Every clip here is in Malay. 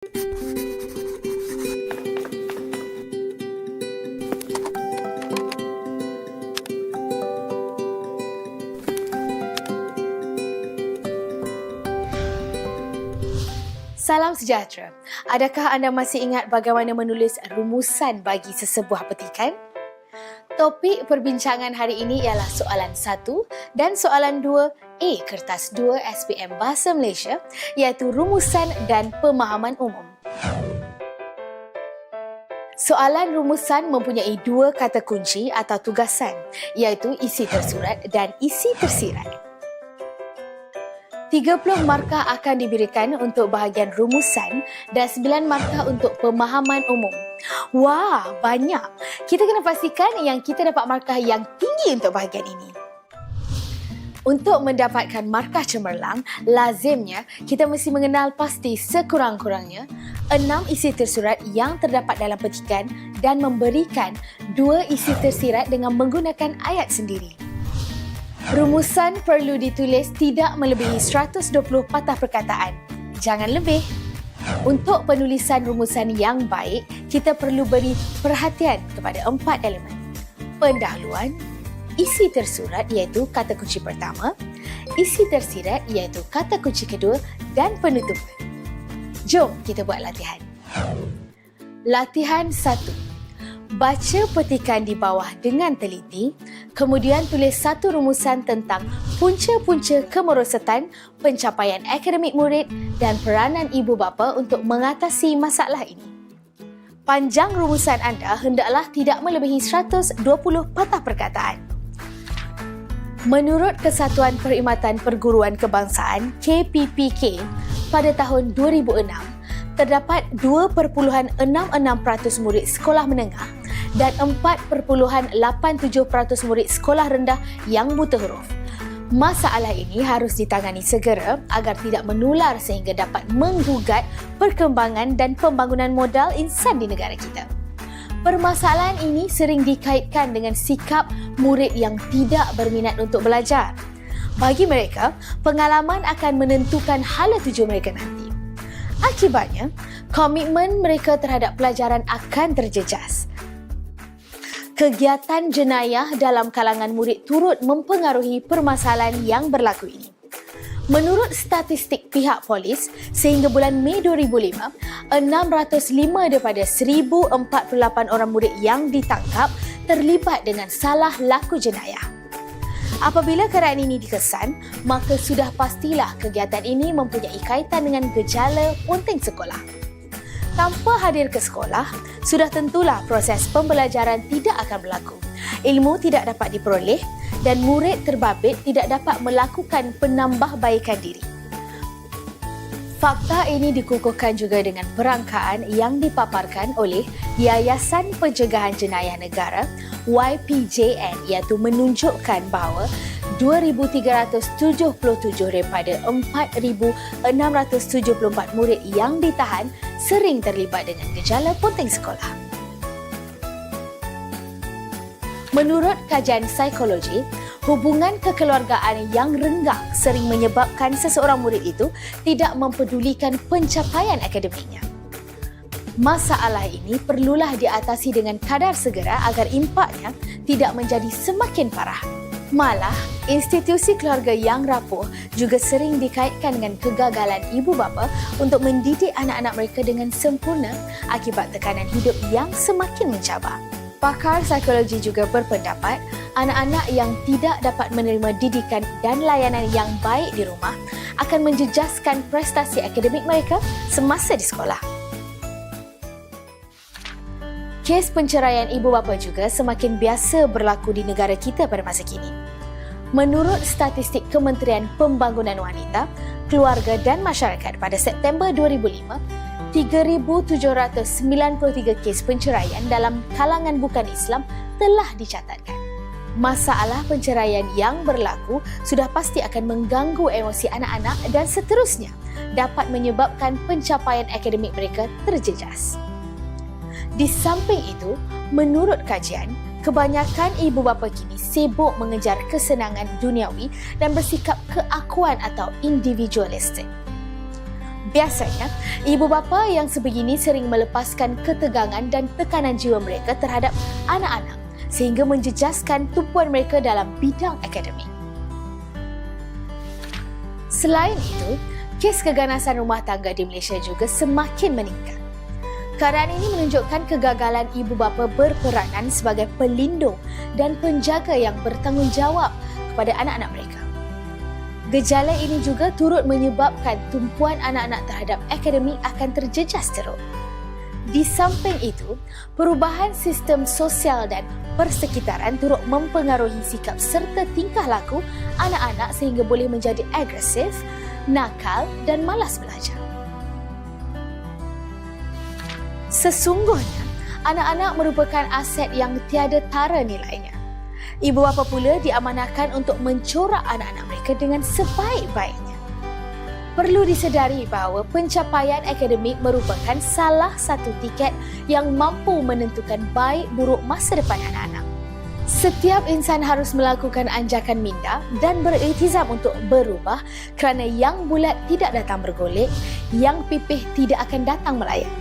Salam sejahtera. Adakah anda masih ingat bagaimana menulis rumusan bagi sesebuah petikan? Topik perbincangan hari ini ialah soalan 1 dan soalan 2A kertas 2 SPM Bahasa Malaysia, iaitu rumusan dan pemahaman umum. Soalan rumusan mempunyai 2 kata kunci atau tugasan, iaitu isi tersurat dan isi tersirat. 30 markah akan diberikan untuk bahagian rumusan dan 9 markah untuk pemahaman umum. Wah, banyak. Kita kena pastikan yang kita dapat markah yang tinggi untuk bahagian ini. Untuk mendapatkan markah cemerlang, lazimnya kita mesti mengenal pasti sekurang-kurangnya 6 isi tersurat yang terdapat dalam petikan dan memberikan 2 isi tersirat dengan menggunakan ayat sendiri. Rumusan perlu ditulis tidak melebihi 120 patah perkataan. Jangan lebih. Untuk penulisan rumusan yang baik, kita perlu beri perhatian kepada 4 elemen. Pendahuluan, isi tersurat iaitu kata kunci pertama, isi tersirat iaitu kata kunci kedua dan penutupan. Jom kita buat latihan. Latihan 1. Baca petikan di bawah dengan teliti, kemudian tulis satu rumusan tentang punca-punca kemerosotan, pencapaian akademik murid dan peranan ibu bapa untuk mengatasi masalah ini. Panjang rumusan anda hendaklah tidak melebihi 120 patah perkataan. Menurut Kesatuan Perkhidmatan Perguruan Kebangsaan KPPK, pada tahun 2006, terdapat 2.66% murid sekolah menengah dan 4.87% murid sekolah rendah yang buta huruf. Masalah ini harus ditangani segera agar tidak menular sehingga dapat menggugat perkembangan dan pembangunan modal insan di negara kita. Permasalahan ini sering dikaitkan dengan sikap murid yang tidak berminat untuk belajar. Bagi mereka, pengalaman akan menentukan hala tuju mereka nanti. Akibatnya, komitmen mereka terhadap pelajaran akan terjejas. Kegiatan jenayah dalam kalangan murid turut mempengaruhi permasalahan yang berlaku ini. Menurut statistik pihak polis, sehingga bulan Mei 2005, 605 daripada 1,048 orang murid yang ditangkap terlibat dengan salah laku jenayah. Apabila keadaan ini dikesan, maka sudah pastilah kegiatan ini mempunyai kaitan dengan gejala ponting sekolah. Tanpa hadir ke sekolah, sudah tentulah proses pembelajaran tidak akan berlaku. Ilmu tidak dapat diperoleh dan murid terbabit tidak dapat melakukan penambahbaikan diri. Fakta ini dikukuhkan juga dengan perangkaan yang dipaparkan oleh Yayasan Pencegahan Jenayah Negara YPJN, iaitu menunjukkan bahawa 2,377 daripada 4,674 murid yang ditahan sering terlibat dengan gejala ponting sekolah. Menurut kajian psikologi, hubungan kekeluargaan yang renggang sering menyebabkan seseorang murid itu tidak mempedulikan pencapaian akademiknya. Masalah ini perlulah diatasi dengan kadar segera agar impaknya tidak menjadi semakin parah. Malah, institusi keluarga yang rapuh juga sering dikaitkan dengan kegagalan ibu bapa untuk mendidik anak-anak mereka dengan sempurna akibat tekanan hidup yang semakin mencabar. Pakar psikologi juga berpendapat anak-anak yang tidak dapat menerima didikan dan layanan yang baik di rumah akan menjejaskan prestasi akademik mereka semasa di sekolah. Kes penceraian ibu bapa juga semakin biasa berlaku di negara kita pada masa kini. Menurut statistik Kementerian Pembangunan Wanita, Keluarga dan Masyarakat pada September 2005, 3,793 kes penceraian dalam kalangan bukan Islam telah dicatatkan. Masalah penceraian yang berlaku sudah pasti akan mengganggu emosi anak-anak dan seterusnya dapat menyebabkan pencapaian akademik mereka terjejas. Di samping itu, menurut kajian, kebanyakan ibu bapa kini sibuk mengejar kesenangan duniawi dan bersikap keakuan atau individualistik. Biasanya, ibu bapa yang sebegini sering melepaskan ketegangan dan tekanan jiwa mereka terhadap anak-anak sehingga menjejaskan tumpuan mereka dalam bidang akademik. Selain itu, kes keganasan rumah tangga di Malaysia juga semakin meningkat. Keadaan ini menunjukkan kegagalan ibu bapa berperanan sebagai pelindung dan penjaga yang bertanggungjawab kepada anak-anak mereka. Gejala ini juga turut menyebabkan tumpuan anak-anak terhadap akademik akan terjejas teruk. Di samping itu, perubahan sistem sosial dan persekitaran turut mempengaruhi sikap serta tingkah laku anak-anak sehingga boleh menjadi agresif, nakal dan malas belajar. Sesungguhnya, anak-anak merupakan aset yang tiada tara nilainya. Ibu bapa pula diamanahkan untuk mencorak anak-anak mereka dengan sebaik-baiknya. Perlu disedari bahawa pencapaian akademik merupakan salah satu tiket yang mampu menentukan baik buruk masa depan anak-anak. Setiap insan harus melakukan anjakan minda dan beriltizam untuk berubah kerana yang bulat tidak datang bergolek, yang pipih tidak akan datang melayang.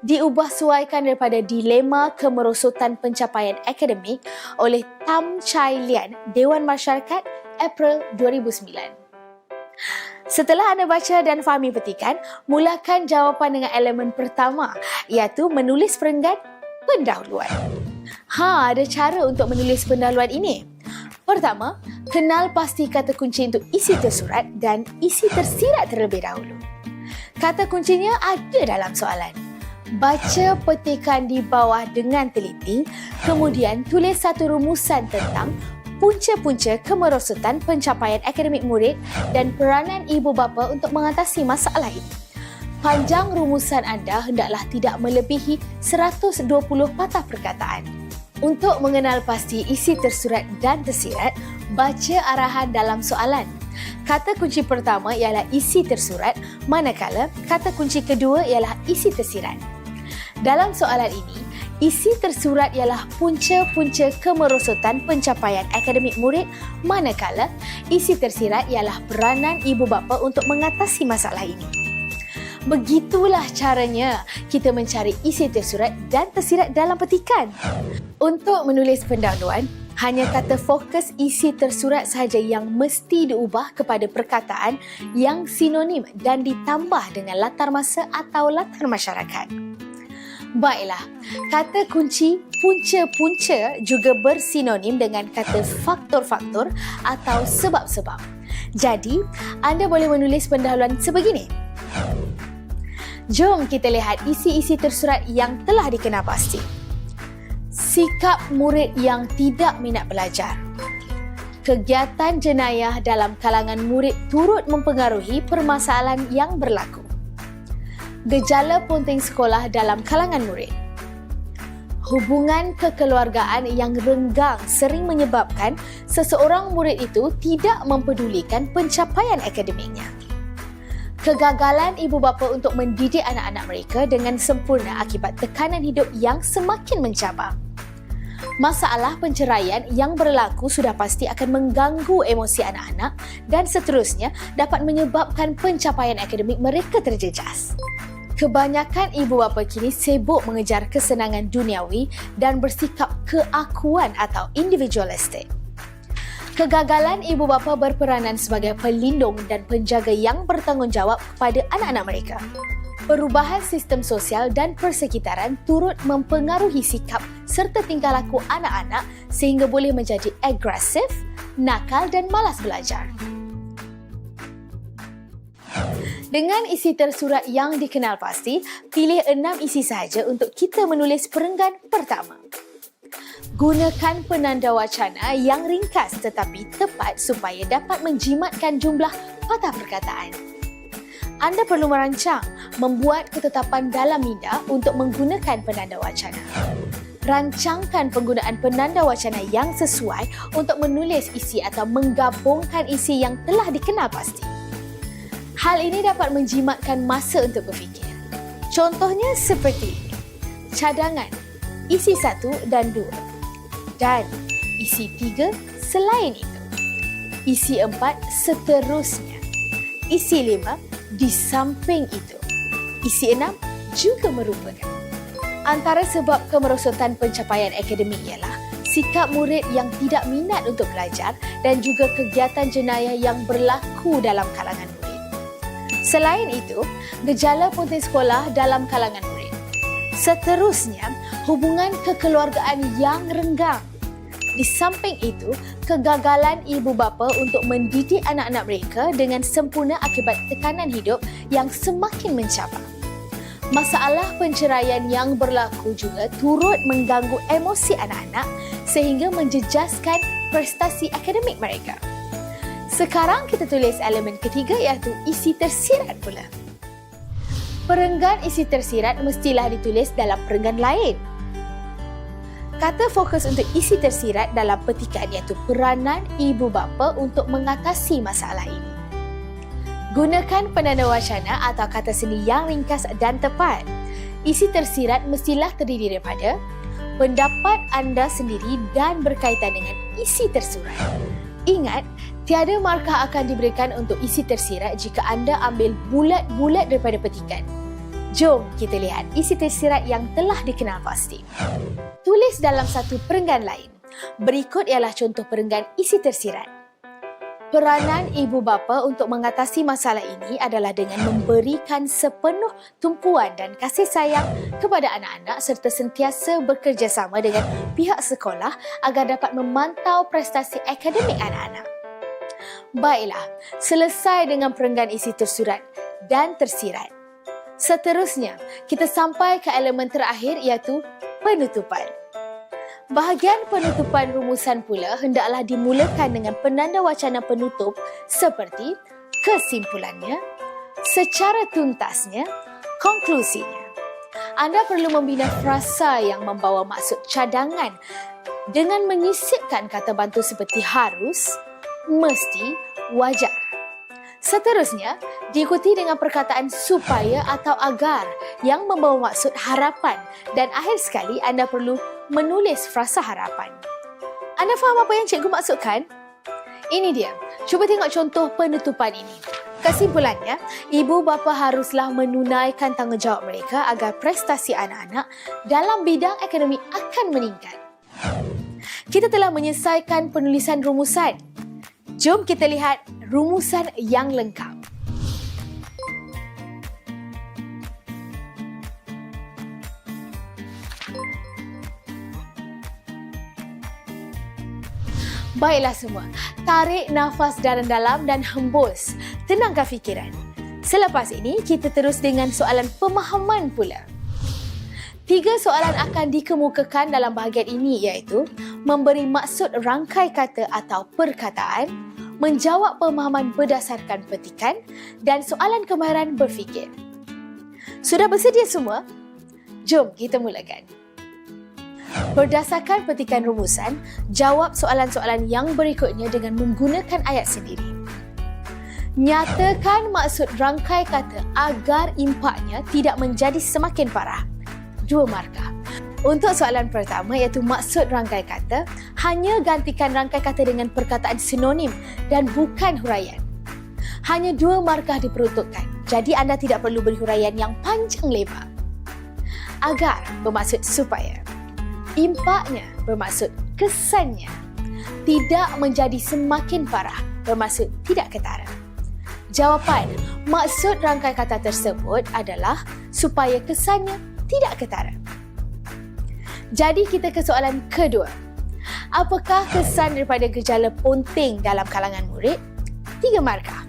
Diubah suaikan daripada dilema kemerosotan pencapaian akademik oleh Tam Chai Lian, Dewan Masyarakat, April 2009. Setelah anda baca dan fahami petikan, mulakan jawapan dengan elemen pertama, iaitu menulis perenggan pendahuluan. Ada cara untuk menulis pendahuluan ini. Pertama, kenal pasti kata kunci untuk isi tersurat dan isi tersirat terlebih dahulu. Kata kuncinya ada dalam soalan. Baca petikan di bawah dengan teliti, kemudian tulis satu rumusan tentang punca-punca kemerosotan pencapaian akademik murid dan peranan ibu bapa untuk mengatasi masalah ini. Panjang rumusan anda hendaklah tidak melebihi 120 patah perkataan. Untuk mengenal pasti isi tersurat dan tersirat, baca arahan dalam soalan. Kata kunci pertama ialah isi tersurat, manakala kata kunci kedua ialah isi tersirat. Dalam soalan ini, isi tersurat ialah punca-punca kemerosotan pencapaian akademik murid, manakala isi tersirat ialah peranan ibu bapa untuk mengatasi masalah ini. Begitulah caranya kita mencari isi tersurat dan tersirat dalam petikan. Untuk menulis pendahuluan, hanya kata fokus isi tersurat sahaja yang mesti diubah kepada perkataan yang sinonim dan ditambah dengan latar masa atau latar masyarakat. Baiklah, kata kunci punca-punca juga bersinonim dengan kata faktor-faktor atau sebab-sebab. Jadi, anda boleh menulis pendahuluan sebegini. Jom kita lihat isi-isi tersurat yang telah dikenal pasti. Sikap murid yang tidak minat belajar. Kegiatan jenayah dalam kalangan murid turut mempengaruhi permasalahan yang berlaku. Gejala ponting sekolah dalam kalangan murid. Hubungan kekeluargaan yang renggang sering menyebabkan seseorang murid itu tidak mempedulikan pencapaian akademiknya. Kegagalan ibu bapa untuk mendidik anak-anak mereka dengan sempurna akibat tekanan hidup yang semakin mencabar. Masalah penceraian yang berlaku sudah pasti akan mengganggu emosi anak-anak dan seterusnya dapat menyebabkan pencapaian akademik mereka terjejas. Kebanyakan ibu bapa kini sibuk mengejar kesenangan duniawi dan bersikap keakuan atau individualistik. Kegagalan ibu bapa berperanan sebagai pelindung dan penjaga yang bertanggungjawab kepada anak-anak mereka. Perubahan sistem sosial dan persekitaran turut mempengaruhi sikap serta tingkah laku anak-anak sehingga boleh menjadi agresif, nakal dan malas belajar. Dengan isi tersurat yang dikenal pasti, pilih 6 isi sahaja untuk kita menulis perenggan pertama. Gunakan penanda wacana yang ringkas tetapi tepat supaya dapat menjimatkan jumlah patah perkataan. Anda perlu merancang, membuat ketetapan dalam minda untuk menggunakan penanda wacana. Rancangkan penggunaan penanda wacana yang sesuai untuk menulis isi atau menggabungkan isi yang telah dikenal pasti. Hal ini dapat menjimatkan masa untuk berfikir. Contohnya seperti ini. Cadangan, isi 1 dan 2. Dan isi 3 selain itu. Isi 4 seterusnya. Isi 5, di samping itu. Isi 6 juga merupakan. Antara sebab kemerosotan pencapaian akademik ialah sikap murid yang tidak minat untuk belajar dan juga kegiatan jenayah yang berlaku dalam kalangan murid. Selain itu, gejala punting sekolah dalam kalangan murid. Seterusnya, hubungan kekeluargaan yang renggang. Di samping itu, kegagalan ibu bapa untuk mendidik anak-anak mereka dengan sempurna akibat tekanan hidup yang semakin mencabar. Masalah penceraian yang berlaku juga turut mengganggu emosi anak-anak sehingga menjejaskan prestasi akademik mereka. Sekarang kita tulis elemen ketiga iaitu isi tersirat pula. Perenggan isi tersirat mestilah ditulis dalam perenggan lain. Kata fokus untuk isi tersirat dalam petikan iaitu peranan ibu bapa untuk mengatasi masalah ini. Gunakan penanda wacana atau kata seni yang ringkas dan tepat. Isi tersirat mestilah terdiri daripada pendapat anda sendiri dan berkaitan dengan isi tersurat. Ingat, tiada markah akan diberikan untuk isi tersirat jika anda ambil bulat-bulat daripada petikan. Jom kita lihat isi tersirat yang telah dikenal pasti. Tulis dalam satu perenggan lain. Berikut ialah contoh perenggan isi tersirat. Peranan ibu bapa untuk mengatasi masalah ini adalah dengan memberikan sepenuh tumpuan dan kasih sayang kepada anak-anak serta sentiasa bekerjasama dengan pihak sekolah agar dapat memantau prestasi akademik anak-anak. Baiklah, selesai dengan perenggan isi tersurat dan tersirat. Seterusnya, kita sampai ke elemen terakhir iaitu penutupan. Bahagian penutupan rumusan pula hendaklah dimulakan dengan penanda wacana penutup seperti kesimpulannya, secara tuntasnya, konklusinya. Anda perlu membina frasa yang membawa maksud cadangan dengan menyisipkan kata bantu seperti harus, mesti, wajar. Seterusnya, diikuti dengan perkataan supaya atau agar yang membawa maksud harapan dan akhir sekali anda perlu menulis frasa harapan. Anda faham apa yang cikgu maksudkan? Ini dia. Cuba tengok contoh penutupan ini. Kesimpulannya, ibu bapa haruslah menunaikan tanggungjawab mereka agar prestasi anak-anak dalam bidang akademik akan meningkat. Kita telah menyelesaikan penulisan rumusan. Jom kita lihat rumusan yang lengkap. Baiklah semua, tarik nafas dalam-dalam dan hembus. Tenangkan fikiran. Selepas ini, kita terus dengan soalan pemahaman pula. 3 soalan akan dikemukakan dalam bahagian ini iaitu memberi maksud rangkai kata atau perkataan, menjawab pemahaman berdasarkan petikan dan soalan kemahiran berfikir. Sudah bersedia semua? Jom kita mulakan. Berdasarkan petikan rumusan, jawab soalan-soalan yang berikutnya dengan menggunakan ayat sendiri. Nyatakan maksud rangkai kata agar impaknya tidak menjadi semakin parah. 2 markah. Untuk soalan pertama iaitu maksud rangkai kata, hanya gantikan rangkai kata dengan perkataan sinonim dan bukan huraian. Hanya 2 markah diperuntukkan, jadi anda tidak perlu beri huraian yang panjang lebar. Agar bermaksud supaya. Impaknya bermaksud kesannya. Tidak menjadi semakin parah bermaksud tidak ketara. Jawapan, maksud rangkai kata tersebut adalah supaya kesannya tidak ketara. Jadi kita ke soalan kedua. Apakah kesan daripada gejala ponting dalam kalangan murid? 3 markah.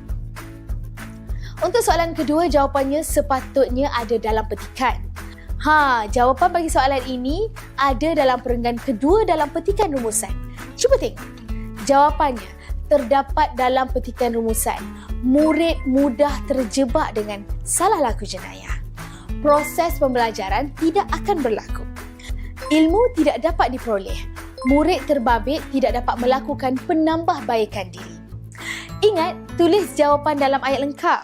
Untuk soalan kedua, jawapannya sepatutnya ada dalam petikan. Jawapan bagi soalan ini ada dalam perenggan kedua dalam petikan rumusan. Cuba tengok. Jawapannya terdapat dalam petikan rumusan. Murid mudah terjebak dengan salah laku jenayah. Proses pembelajaran tidak akan berlaku. Ilmu tidak dapat diperoleh. Murid terbabit tidak dapat melakukan penambahbaikan diri. Ingat, tulis jawapan dalam ayat lengkap.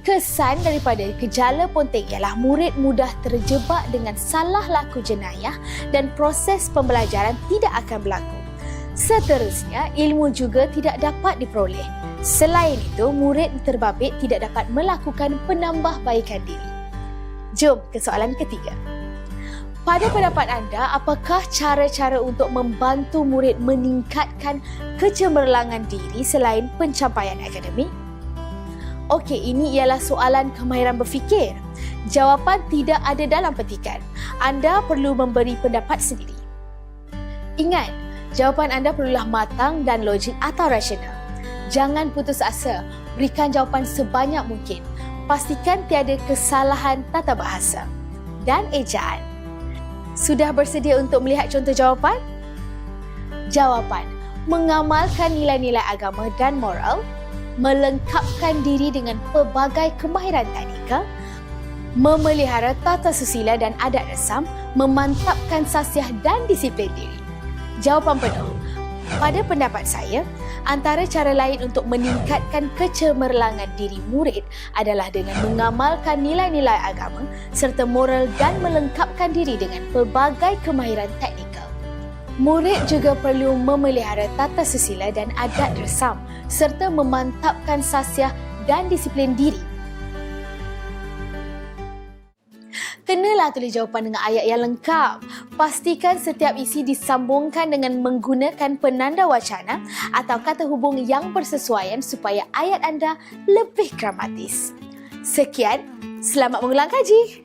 Kesan daripada gejala ponting ialah murid mudah terjebak dengan salah laku jenayah dan proses pembelajaran tidak akan berlaku. Seterusnya, ilmu juga tidak dapat diperoleh. Selain itu, murid terbabit tidak dapat melakukan penambahbaikan diri. Jom ke soalan ketiga. Pada pendapat anda, apakah cara-cara untuk membantu murid meningkatkan kecemerlangan diri selain pencapaian akademik? Okey, ini ialah soalan kemahiran berfikir. Jawapan tidak ada dalam petikan. Anda perlu memberi pendapat sendiri. Ingat, jawapan anda perlulah matang dan logik atau rasional. Jangan putus asa, berikan jawapan sebanyak mungkin. Pastikan tiada kesalahan tata bahasa dan ejaan. Sudah bersedia untuk melihat contoh jawapan? Jawapan: mengamalkan nilai-nilai agama dan moral, melengkapkan diri dengan pelbagai kemahiran teknikal, memelihara tata susila dan adat resam, memantapkan sasiah dan disiplin diri. Jawapan penuh. Pada pendapat saya, antara cara lain untuk meningkatkan kecemerlangan diri murid adalah dengan mengamalkan nilai-nilai agama serta moral dan melengkapkan diri dengan pelbagai kemahiran teknikal. Murid juga perlu memelihara tata susila dan adat resam serta memantapkan sasiah dan disiplin diri. Kenalah tulis jawapan dengan ayat yang lengkap. Pastikan setiap isi disambungkan dengan menggunakan penanda wacana atau kata hubung yang bersesuaian supaya ayat anda lebih gramatis. Sekian, selamat mengulang kaji.